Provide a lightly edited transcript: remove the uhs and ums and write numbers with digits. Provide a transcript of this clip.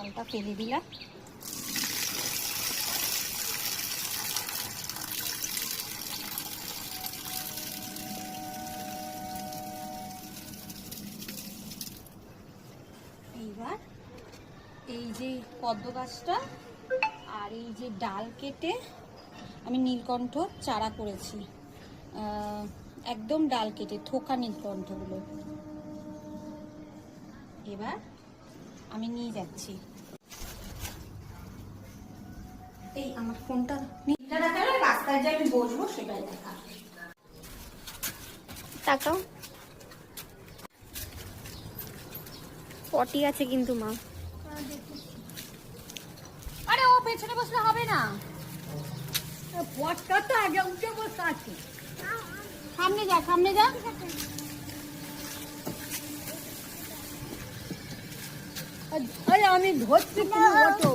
জলটা ফেলে দিলাম। এইবার এই যে পদ্ম গাছটা আর এই যে ডাল কেটে আমি নীলকণ্ঠ চারা করেছি, একদম ডাল কেটে থোকা নীলকণ্ঠগুলো এবার আমি নিয়ে যাচ্ছি। এই আমার ফোনটা রাস্তায় যে আমি বসবো সেটাই দেখা। তাকাও, পটি আছে কিন্তু মা। আরে ও পেছনে বসলে হবে না, পটটা তো আগে উঠে বসে আছে। সামনে যা, সামনে যা। আরে আমি ধরছি অটো।